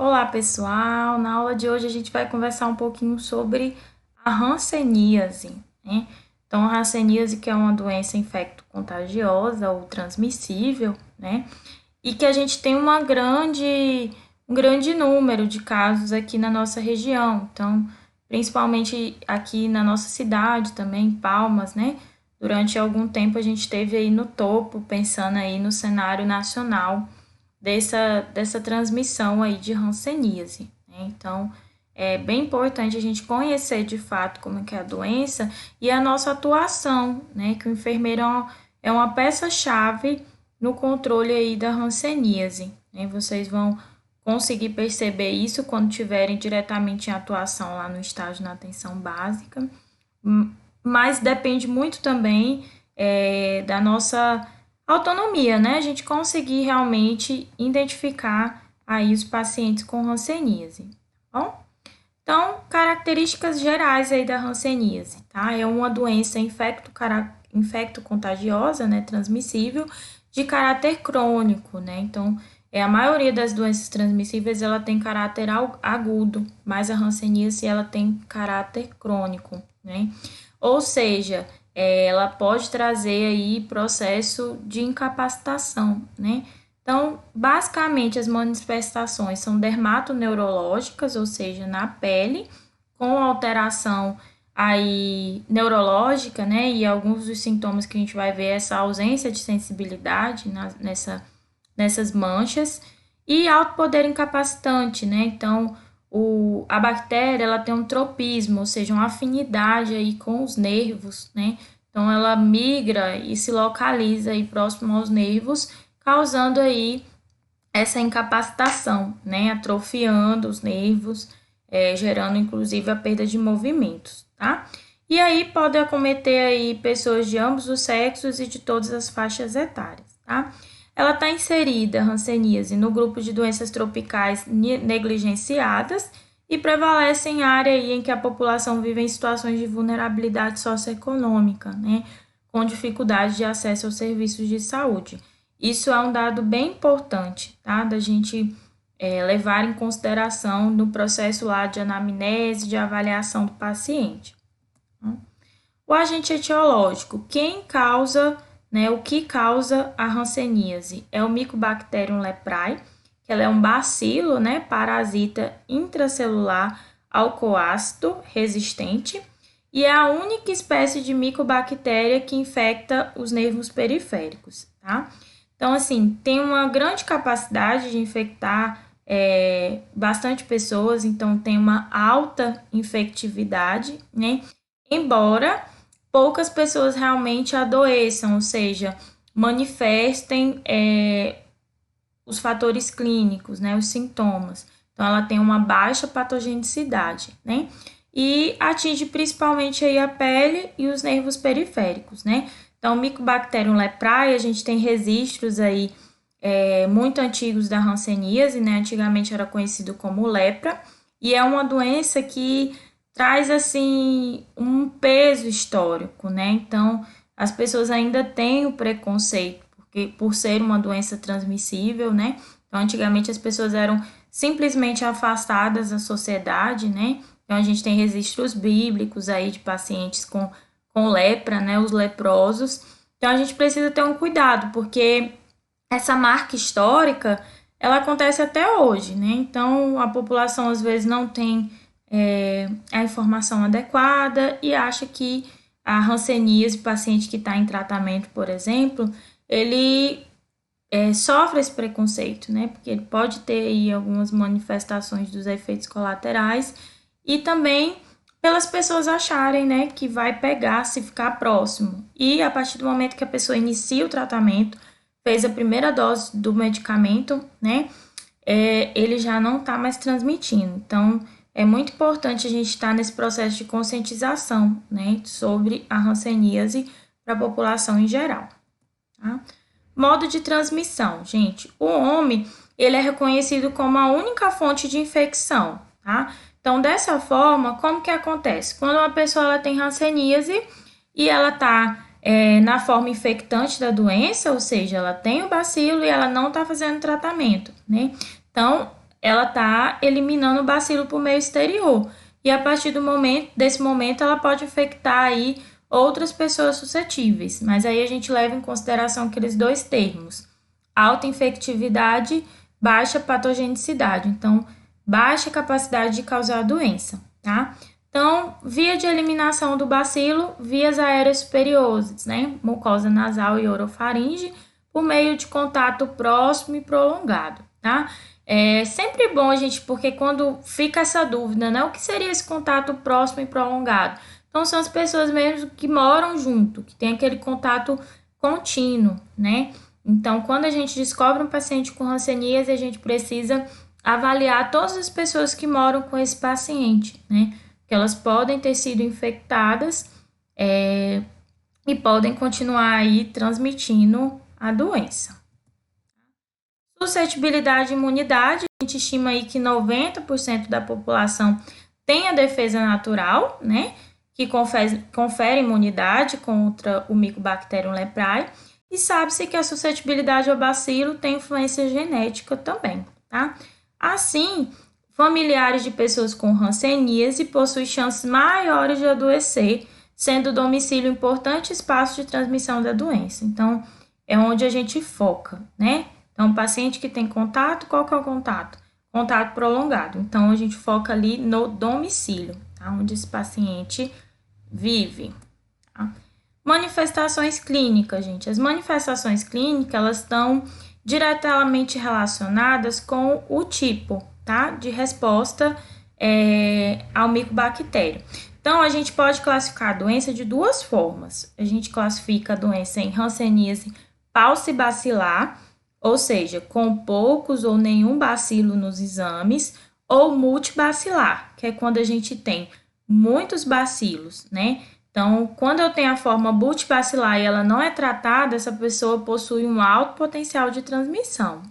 Olá, pessoal! Na aula de hoje a gente vai conversar um pouquinho sobre a hanseníase, né? Então, a hanseníase que é uma doença infecto-contagiosa ou transmissível, né? E que a gente tem um grande número de casos aqui na nossa região. Então, principalmente aqui na nossa cidade também, Palmas, né? Durante algum tempo a gente esteve aí no topo, pensando aí no cenário nacional dessa transmissão aí de hanseníase, né? Então, é bem importante a gente conhecer de fato como é que é a doença e a nossa atuação, né? Que o enfermeiro é uma peça-chave no controle aí da hanseníase, né? Vocês vão conseguir perceber isso quando tiverem diretamente em atuação lá no estágio na atenção básica, mas depende muito também da nossa autonomia, né? A gente conseguir realmente identificar aí os pacientes com hanseníase, tá bom? Então, características gerais aí da hanseníase, tá? É uma doença infecto-contagiosa, né, transmissível, de caráter crônico, né? Então, a maioria das doenças transmissíveis, ela tem caráter agudo, mas a hanseníase, ela tem caráter crônico, né? Ou seja, ela pode trazer aí processo de incapacitação, né? Então, basicamente, as manifestações são dermatoneurológicas, ou seja, na pele, com alteração aí neurológica, né? E alguns dos sintomas que a gente vai ver é essa ausência de sensibilidade nessas manchas e alto poder incapacitante, né? Então, a bactéria, ela tem um tropismo, ou seja, uma afinidade aí com os nervos, né? Então, ela migra e se localiza aí próximo aos nervos, causando aí essa incapacitação, né? Atrofiando os nervos, gerando inclusive a perda de movimentos, tá? E aí pode acometer aí pessoas de ambos os sexos e de todas as faixas etárias, tá? Ela está inserida, a hanseníase, no grupo de doenças tropicais negligenciadas e prevalece em área aí em que a população vive em situações de vulnerabilidade socioeconômica, né? Com dificuldade de acesso aos serviços de saúde. Isso é um dado bem importante, tá? Da gente levar em consideração no processo lá de anamnese, de avaliação do paciente. O agente etiológico, o que causa a hanseníase? É o Mycobacterium leprae, que ela é um bacilo, né, parasita intracelular alcoácido resistente, e é a única espécie de micobactéria que infecta os nervos periféricos, tá? Então, assim, tem uma grande capacidade de infectar bastante pessoas, então tem uma alta infectividade, né? Embora poucas pessoas realmente adoeçam, ou seja, manifestem os fatores clínicos, né, os sintomas. Então, ela tem uma baixa patogenicidade, né? E atinge principalmente aí a pele e os nervos periféricos, né? Então, Mycobacterium leprae, a gente tem registros aí muito antigos da hanseníase, né? Antigamente era conhecido como lepra, e é uma doença que traz, assim, um peso histórico, né? Então, as pessoas ainda têm o preconceito, porque por ser uma doença transmissível, né? Então, antigamente as pessoas eram simplesmente afastadas da sociedade, né? Então, a gente tem registros bíblicos aí de pacientes com lepra, né? Os leprosos. Então, a gente precisa ter um cuidado, porque essa marca histórica, ela acontece até hoje, né? Então, a população às vezes não tem a informação adequada e acha que a hanseníase, paciente que está em tratamento, por exemplo, ele sofre esse preconceito, né? Porque ele pode ter aí algumas manifestações dos efeitos colaterais e também pelas pessoas acharem, né, que vai pegar se ficar próximo. E a partir do momento que a pessoa inicia o tratamento, fez a primeira dose do medicamento, né, ele já não está mais transmitindo. Então, é muito importante a gente estar nesse processo de conscientização, né, sobre a hanseníase para a população em geral, tá? Modo de transmissão, gente. O homem, ele é reconhecido como a única fonte de infecção, tá? Então, dessa forma, como que acontece? Quando uma pessoa ela tem hanseníase e ela tá na forma infectante da doença, ou seja, ela tem o bacilo e ela não está fazendo tratamento, né? Então, ela está eliminando o bacilo por meio exterior. E a partir desse momento, ela pode infectar aí outras pessoas suscetíveis. Mas aí a gente leva em consideração aqueles dois termos: alta infectividade, baixa patogenicidade. Então, baixa capacidade de causar a doença, tá? Então, via de eliminação do bacilo, vias aéreas superiores, né? Mucosa nasal e orofaringe, por meio de contato próximo e prolongado, tá? É sempre bom a gente, porque quando fica essa dúvida, né? O que seria esse contato próximo e prolongado? Então, são as pessoas mesmo que moram junto, que tem aquele contato contínuo, né? Então, quando a gente descobre um paciente com hanseníase, a gente precisa avaliar todas as pessoas que moram com esse paciente, né? Porque elas podem ter sido infectadas e podem continuar aí transmitindo a doença. Suscetibilidade e imunidade, a gente estima aí que 90% da população tem a defesa natural, né, que confere imunidade contra o Mycobacterium leprae, e sabe-se que a suscetibilidade ao bacilo tem influência genética também, tá? Assim, familiares de pessoas com hanseníase possuem chances maiores de adoecer, sendo o domicílio importante espaço de transmissão da doença. Então, é onde a gente foca, né? Então, paciente que tem contato, qual que é o contato? Contato prolongado. Então, a gente foca ali no domicílio, tá? Onde esse paciente vive. Tá? Manifestações clínicas, gente. As manifestações clínicas, elas estão diretamente relacionadas com o tipo, tá? De resposta ao micobactério. Então, a gente pode classificar a doença de duas formas. A gente classifica a doença em hanseníase paucibacilar, ou seja, com poucos ou nenhum bacilo nos exames, ou multibacilar, que é quando a gente tem muitos bacilos, né? Então, quando eu tenho a forma multibacilar e ela não é tratada, essa pessoa possui um alto potencial de transmissão.